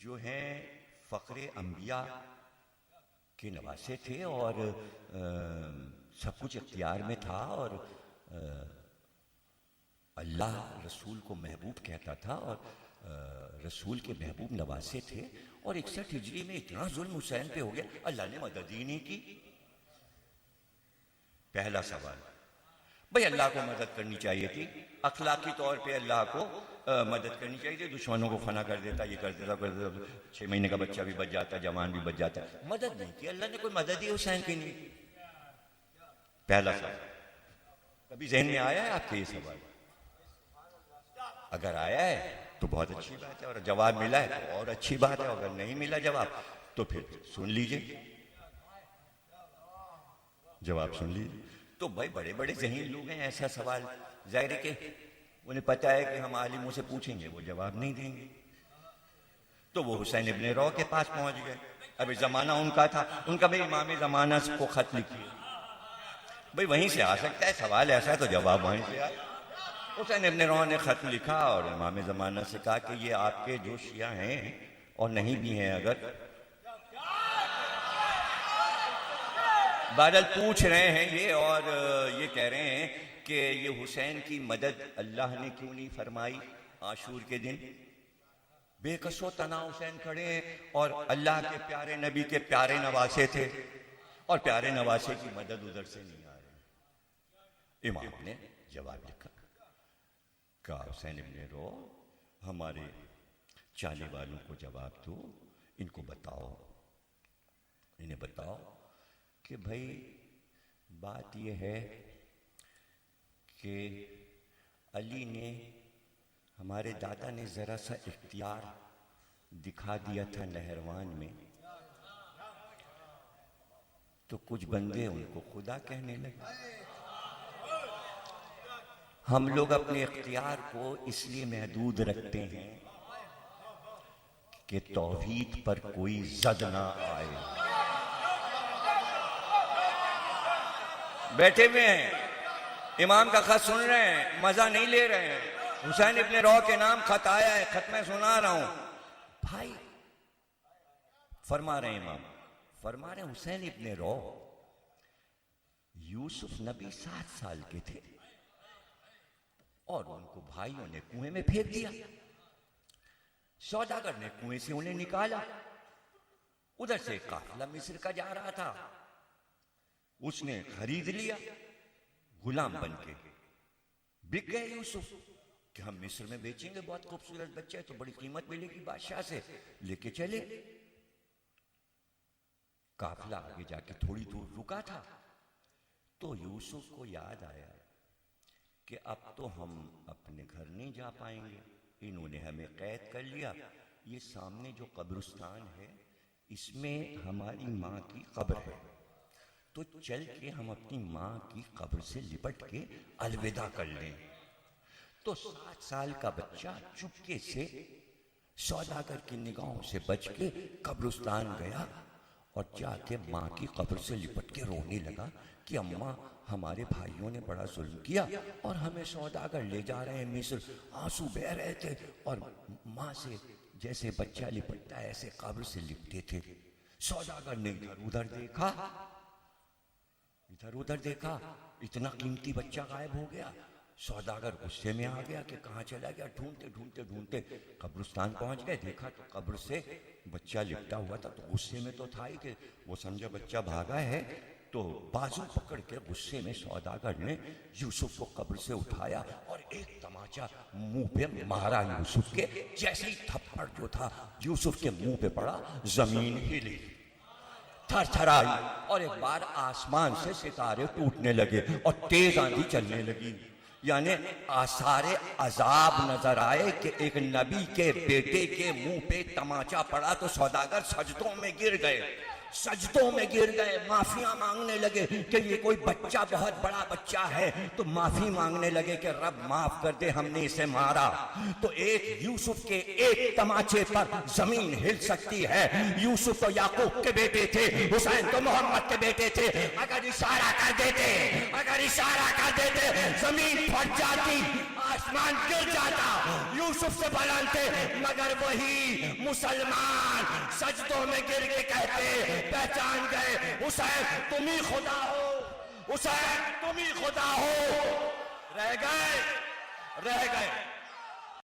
जो हैं फ़ख्र अंबिया के नवासे थे और सब कुछ इख्तियार में था और अल्लाह रसूल को महबूब कहता था और रसूल के महबूब नवासे थे। और 61 हिजरी में इतना जुल्म हुसैन पे हो गया, अल्लाह ने मदद ही नहीं की। पहला सवाल, भाई अल्लाह को मदद करनी चाहिए थी, अखलाकी तौर पे अल्लाह को मदद करनी चाहिए थी। दुश्मनों को फना कर देता, ये कर देता, 6 महीने का बच्चा भी बच जाता, जवान भी बच जाता। मदद नहीं की अल्लाह ने, कोई मदद ही हुसैन की नहीं। पहला सवाल, कभी जहन में आया है आपके ये सवाल? अगर आया है तो बहुत अच्छी बात है, और जवाब मिला है तो और अच्छी बात है। अगर नहीं मिला जवाब तो फिर सुन लीजिए, जवाब सुन लीजिए। तो भाई बड़े बड़े ज़हीन लोग हैं, ऐसा सवाल जाहिर है कि उन्हें पता है कि हम आलिमों से पूछेंगे वो जवाब नहीं देंगे, तो वो हुसैन इब्ने रौ के पास पहुंच गए। अभी जमाना उनका था, उनका भाई इमाम जमाना को खत लिखिए, भाई वहीं से आ सकता है सवाल ऐसा है तो जवाब वहीं से आए। हुसैन इब्ने रौ ने खत लिखा और इमाम जमाना से कहा कि ये आपके जो शिया हैं और नहीं भी हैं, अगर बादल पूछ रहे हैं ये और ये कह रहे हैं कि ये हुसैन की मदद अल्लाह ने क्यों नहीं फरमाई आशूर के दिन? बेकसो तना हुसैन खड़े हैं और अल्लाह के प्यारे नबी के प्यारे नवासे थे और प्यारे नवासे की मदद उधर से नहीं आ रही। इमाम ने जवाब लिखा, कहा हुसैन इब्ने रौ हमारे चाले वालों को जवाब दो, इनको बताओ, इन्हें बताओ कि भाई बात यह है कि अली ने, हमारे दादा ने ज़रा सा इख्तियार दिखा दिया था नहरवान में, तो कुछ बंदे उनको खुदा कहने लगे। हम लोग अपने इख्तियार को इसलिए महदूद रखते हैं कि तौहीद पर कोई जद ना आए। बैठे हुए हैं, इमाम का खत सुन रहे हैं, मजा नहीं ले रहे हैं। हुसैन इब्ने रौ के नाम खत आया है, खत में सुना रहा हूं भाई। फरमा रहे इमाम, फरमा रहे हुसैन इब्ने रौ, यूसुफ नबी 7 साल के थे और उनको भाइयों ने कुएं में फेंक दिया। सौदागर ने कुएं से उन्हें निकाला। उधर से काफिला मिस्र का जा रहा था, उसने खरीद लिया, गुलाम बनके बिक गए यूसुफ कि हम मिस्र में बेचेंगे, बहुत खूबसूरत बच्चे है तो बड़ी कीमत मिलेगी बादशाह से। लेके चले, काफिला आगे जाके थोड़ी दूर रुका था तो यूसुफ को याद आया कि अब तो हम अपने घर नहीं जा पाएंगे, इन्होंने हमें कैद कर लिया। ये सामने जो कब्रिस्तान है इसमें हमारी माँ की कब्र है, तो चल के हम अपनी माँ की कब्र से लिपट के अलविदा कर लें। तो 7 साल का बच्चा चुपके से सौदागर की निगाहों से बच के कब्रिस्तान गया और जाके माँ की कब्र से लिपट के रोने लगा कि अम्मा, हमारे भाइयों ने बड़ा जुल्म किया और हमें सौदागर ले जा रहे हैं मिस्र। आंसू बह रहे थे और माँ से जैसे बच्चा लिपटता है ऐसे कब्र से लिपटे थे। सौदागर ने इधर उधर देखा, इधर उधर देखा, इतना कीमती बच्चा गायब हो गया। सौदागर गुस्से में आ गया कि कहाँ चला गया। ढूंढते ढूंढते ढूंढते कब्रिस्तान पहुंच गए, देखा तो कब्र से बच्चा लिपटा हुआ था। तो गुस्से में तो था ही कि वो समझा बच्चा भागा है, तो बाजू पकड़ के गुस्से में सौदागर ने यूसुफ को कब्र से उठाया और एक तमाचा मुंह पे मारा यूसुफ के। जैसे ही थप्पड़ जो था यूसुफ के मुंह पे पड़ा, जमीन हिली, थरथराई और एक बार आसमान से सितारे टूटने लगे और तेज आंधी चलने लगी। यानी आसारे अजाब नजर आए कि एक नबी के बेटे के मुंह पे तमाचा पड़ा तो सौदागर सजदों में गिर गए, सजदों में गिर गए, माफिया मांगने लगे कि ये कोई बच्चा बहुत बड़ा बच्चा है, तो माफी मांगने लगे कि रब माफ कर दे, हमने इसे मारा। तो एक यूसुफ के एक तमाचे पर जमीन हिल सकती है। यूसुफ तो याकूब के बेटे थे, हुसैन तो मोहम्मद के बेटे थे। अगर इशारा कर देते, अगर इशारा कर देते, जमीन फट जाती, आसमान गिर जाता, यूसुफ से बुलंद थे, मगर वही मुसलमान सजदों में गिर के कहते, पहचान गए, हुसैन तुम ही खुदा हो, हुसैन तुम ही खुदा हो। रह गए